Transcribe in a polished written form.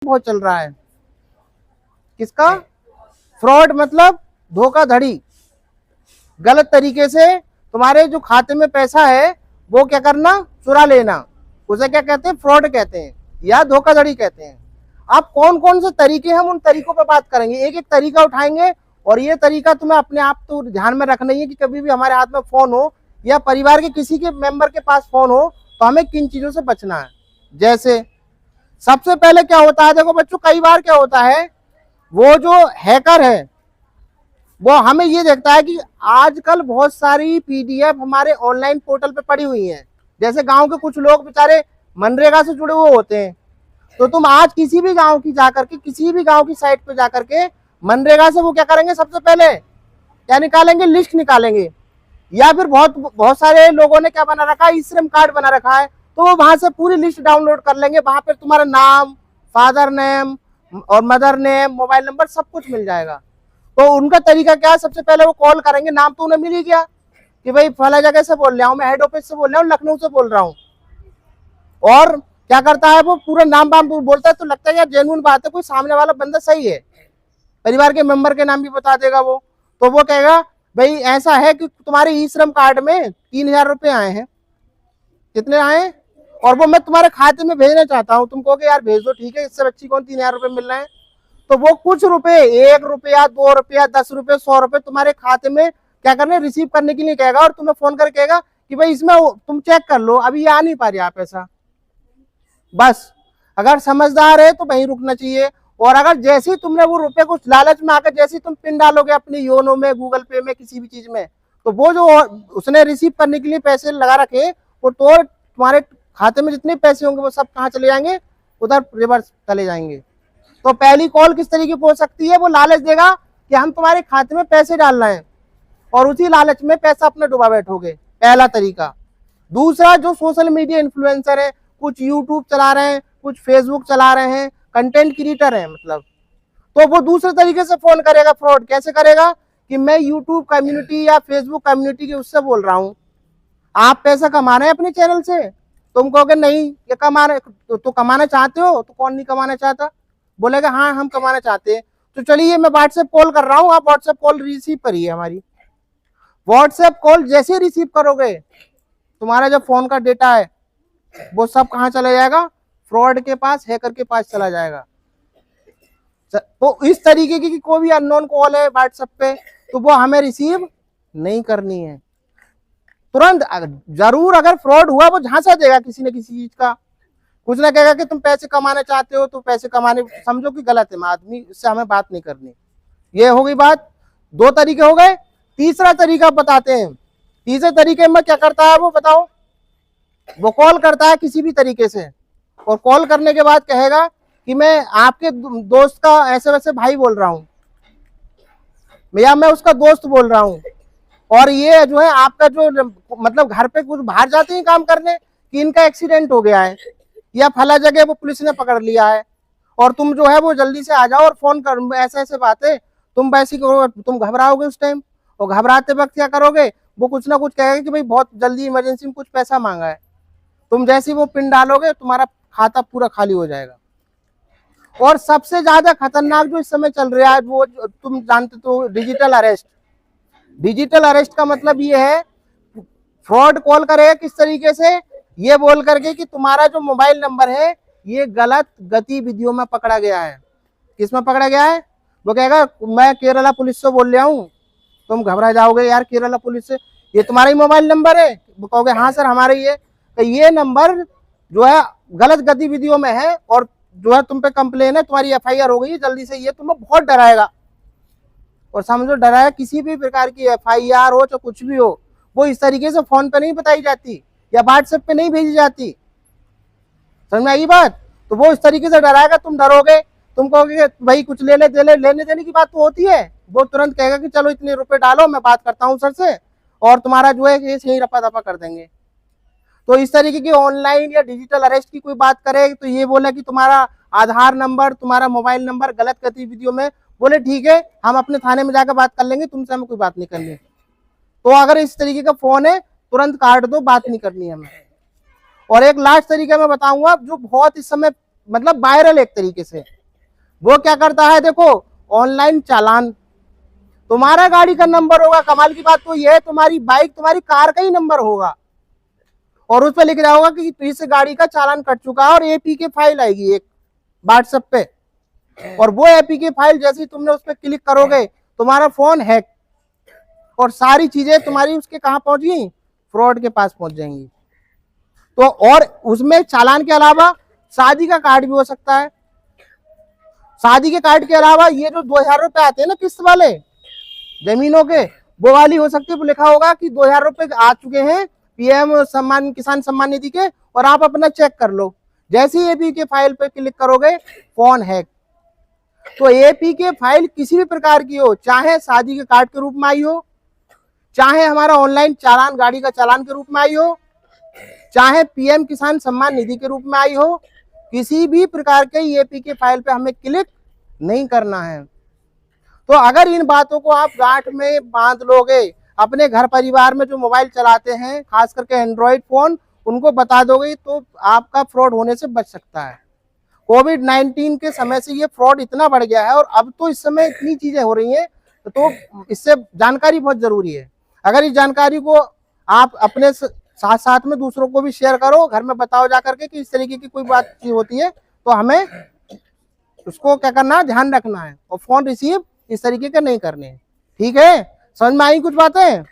बहुत चल रहा है। किसका? फ्रॉड मतलब धोखाधड़ी, गलत तरीके से तुम्हारे जो खाते में पैसा है वो क्या करना, चुरा लेना, उसे क्या कहते हैं? फ्रॉड कहते हैं या धोखाधड़ी कहते हैं। अब कौन कौन से तरीके, हम उन तरीकों पर बात करेंगे, एक एक तरीका उठाएंगे। और ये तरीका तुम्हें अपने आप तो ध्यान में रखना ही है कि कभी भी हमारे हाथ में फोन हो या परिवार के किसी के मेंबर के पास फोन हो तो हमें किन चीजों से बचना है। जैसे सबसे पहले क्या होता है, देखो बच्चों, कई बार क्या होता है, वो जो हैकर है वो हमें ये देखता है कि आजकल बहुत सारी पीडीएफ हमारे ऑनलाइन पोर्टल पे पड़ी हुई हैं। जैसे गांव के कुछ लोग बेचारे मनरेगा से जुड़े हुए होते हैं, तो तुम आज किसी भी गांव की जाकर के, किसी भी गांव की साइट पे जाकर के मनरेगा से वो क्या करेंगे, सबसे पहले क्या निकालेंगे, लिस्ट निकालेंगे। या फिर बहुत बहुत सारे लोगों ने क्या बना रखा है, ई श्रम कार्ड बना रखा है, तो वो वहां से पूरी लिस्ट डाउनलोड कर लेंगे। वहां पर तुम्हारा नाम, फादर नेम और मदर नेम, मोबाइल नंबर सब कुछ मिल जाएगा। तो उनका तरीका क्या है, सबसे पहले वो कॉल करेंगे, नाम तो उन्हें मिल ही गया कि भाई फला जगह से बोल रहा हूँ, मैं हेड ऑफिस से बोल रहा हूँ, लखनऊ से बोल रहा हूँ। और क्या करता है, वो पूरा नाम वाम बोलता है, तो लगता है यार जेन्युइन बात है, कोई सामने वाला बंदा सही है, परिवार के मेंबर के नाम भी बता देगा वो। तो वो कहेगा भाई ऐसा है कि तुम्हारे ई श्रम कार्ड में 3,000 रुपए आए हैं। कितने आए? और वो मैं तुम्हारे खाते में भेजना चाहता हूँ। तुम कहोगे यार भेज दो, ठीक है, इससे बच्ची कौन 3,000 रुपए मिल रहे हैं। तो वो कुछ रुपए, 1 रुपया, 2 रुपया, 10 रुपये, 100 रुपए तुम्हारे खाते में क्या करने, रिसीव करने के लिए कहेगा। और तुम्हें फोन करके कहेगा कि भाई इसमें तुम चेक कर लो, अभी आ नहीं पा रही आप पैसा। बस अगर समझदार है तो वहीं रुकना चाहिए। और अगर जैसे ही तुमने वो रुपए कुछ लालच में आकर जैसे ही तुम पिन डालोगे अपनी योनो में, गूगल पे में, किसी भी चीज में, तो वो जो उसने रिसीव करने के लिए पैसे लगा रखे वो तो तुम्हारे खाते में जितने पैसे होंगे वो सब कहाँ चले जाएंगे, उधर रिवर्स चले जाएंगे। तो पहली कॉल किस तरीके की हो सकती है, वो लालच देगा कि हम तुम्हारे खाते में पैसे डाल रहे हैं और उसी लालच में पैसा अपने डुबा बैठोगे, पहला तरीका। दूसरा, जो सोशल मीडिया इन्फ्लुएंसर है, कुछ यूट्यूब चला रहे हैं, कुछ फेसबुक चला रहे हैं, कंटेंट क्रिएटर है मतलब, तो वो दूसरे तरीके से फोन करेगा। फ्रॉड कैसे करेगा कि मैं यूट्यूब कम्युनिटी या फेसबुक कम्युनिटी के उससे बोल रहा हूँ, आप पैसा कमा रहे हैं अपने चैनल से। तुम कहोगे नहीं ये कमा रहे, तो कमाना चाहते हो, तो कौन नहीं कमाना चाहता, बोलेगा हाँ हम कमाना चाहते हैं। तो चलिए मैं व्हाट्सएप कॉल कर रहा हूँ, आप व्हाट्सएप कॉल रिसीव करिए हमारी। व्हाट्सएप कॉल जैसे रिसीव करोगे तुम्हारा जो फोन का डेटा है वो सब कहाँ चला जाएगा, फ्रॉड के पास, हैकर के पास चला जाएगा। तो इस तरीके की कोई भी अननोन कॉल है व्हाट्सएप पे तो वो हमें रिसीव नहीं करनी है तुरंत। जरूर अगर फ्रॉड हुआ वो झांसा देगा किसी न किसी चीज का, कुछ ना कहेगा कि तुम पैसे कमाना चाहते हो तो पैसे कमाने, समझो कि गलत है आदमी, इससे हमें बात नहीं करनी। ये हो गई बात, 2 तरीके हो गए। तीसरा तरीका बताते हैं। तीसरे तरीके में क्या करता है वो बताओ, वो कॉल करता है किसी भी तरीके से और कॉल करने के बाद कहेगा कि मैं आपके दोस्त का ऐसे वैसे भाई बोल रहा हूँ, या मैं उसका दोस्त बोल रहा हूँ, और ये जो है आपका जो मतलब घर पे कुछ बाहर जाते हैं काम करने कि इनका एक्सीडेंट हो गया है या फला जगह वो पुलिस ने पकड़ लिया है और तुम जो है वो जल्दी से आ जाओ और फोन कर, ऐसे ऐसे बातें। तुम वैसी तुम घबराओगे उस टाइम, और घबराते वक्त क्या करोगे, वो कुछ ना कुछ कहेगा कि भाई बहुत जल्दी इमरजेंसी में कुछ पैसा मांगा है। तुम जैसे ही वो पिन डालोगे तुम्हारा खाता पूरा खाली हो जाएगा। और सबसे ज्यादा खतरनाक जो इस समय चल रहा है वो तुम जानते तो, डिजिटल अरेस्ट। डिजिटल अरेस्ट का मतलब ये है, फ्रॉड कॉल करेगा किस तरीके से, ये बोल करके कि तुम्हारा जो मोबाइल नंबर है ये गलत गतिविधियों में पकड़ा गया है। किस में पकड़ा गया है, वो कहेगा मैं केरला पुलिस से बोल रहा हूँ। तुम घबरा जाओगे, यार केरला पुलिस से, ये तुम्हारा ही मोबाइल नंबर है, वो कहोगे हाँ सर हमारा ही है। तो ये नंबर जो है गलत गतिविधियों में है और जो है तुम पे कंप्लेन है, तुम्हारी एफआईआर हो गई है, जल्दी से। ये तुम्हें बहुत डराएगा, और समझो डराएगा, किसी भी प्रकार की एफआईआर हो चाहे कुछ भी हो, वो इस तरीके से फोन पे नहीं बताई जाती या व्हाट्सएप पे नहीं भेजी जाती। समझ में आई बात? तो वो इस तरीके से डराएगा, तुम डरोगे, तुम कहोगे भाई कुछ लेने देने की बात तो होती है, वो तुरंत कहेगा कि चलो इतने रुपए डालो, मैं बात करता हूँ सर से, और तुम्हारा जो है केस यही रफा दफा कर देंगे। तो इस तरीके की ऑनलाइन या डिजिटल अरेस्ट की कोई बात करे तो ये बोला कि तुम्हारा आधार नंबर, तुम्हारा मोबाइल नंबर गलत गतिविधियों में, बोले ठीक है हम अपने थाने में जाकर बात कर लेंगे, तुमसे हमें कोई बात नहीं करनी। तो अगर इस तरीके का फोन है तुरंत काट दो, बात नहीं करनी हमें। और एक लास्ट तरीका मैं बताऊंगा जो बहुत इस समय मतलब वायरल एक तरीके से। वो क्या करता है, देखो ऑनलाइन चालान, तुम्हारा गाड़ी का नंबर होगा, कमाल की बात तो ये है तुम्हारी बाइक तुम्हारी कार का ही नंबर होगा, और उस पर लिख रहा होगा कि इस गाड़ी का चालान कट चुका है, और एपी के फाइल आएगी एक व्हाट्सएप पे, और वो एपी के फाइल जैसे ही तुमने उस पर क्लिक करोगे तुम्हारा फोन हैक, और सारी चीजें तुम्हारी उसके कहां पहुंच गई, फ्रॉड के पास पहुंच जाएंगी। तो और उसमें चालान के अलावा शादी का कार्ड भी हो सकता है। शादी के कार्ड के अलावा ये जो 2000 रुपए आते हैं ना किस्त वाले जमीनों के, वो वाली हो सकती है, वो लिखा होगा कि 2000 रुपए आ चुके हैं पीएम सम्मान किसान सम्मान निधि के, और आप अपना चेक कर लो। जैसे ही एपी के फाइल पे क्लिक करोगे फोन हैक। तो एपी के फाइल किसी भी प्रकार की हो, चाहे शादी के कार्ड के रूप में आई हो, चाहे हमारा ऑनलाइन चालान गाड़ी का चालान के रूप में आई हो, चाहे पीएम किसान सम्मान निधि के रूप में आई हो, किसी भी प्रकार के एपी के फाइल पे हमें क्लिक नहीं करना है। तो अगर इन बातों को आप गांठ में बांध लोगे, अपने घर परिवार में जो मोबाइल चलाते हैं खास करके एंड्रॉइड फोन, उनको बता दोगे, तो आपका फ्रॉड होने से बच सकता है। कोविड-19 के समय से ये फ्रॉड इतना बढ़ गया है, और अब तो इस समय इतनी चीजें हो रही हैं, तो इससे जानकारी बहुत जरूरी है। अगर इस जानकारी को आप अपने साथ साथ में दूसरों को भी शेयर करो, घर में बताओ जा करके कि इस तरीके की कोई बात चीज होती है तो हमें उसको क्या करना है, ध्यान रखना है, और फोन रिसीव इस तरीके के नहीं करने हैं। ठीक है, समझ में आई कुछ बातें?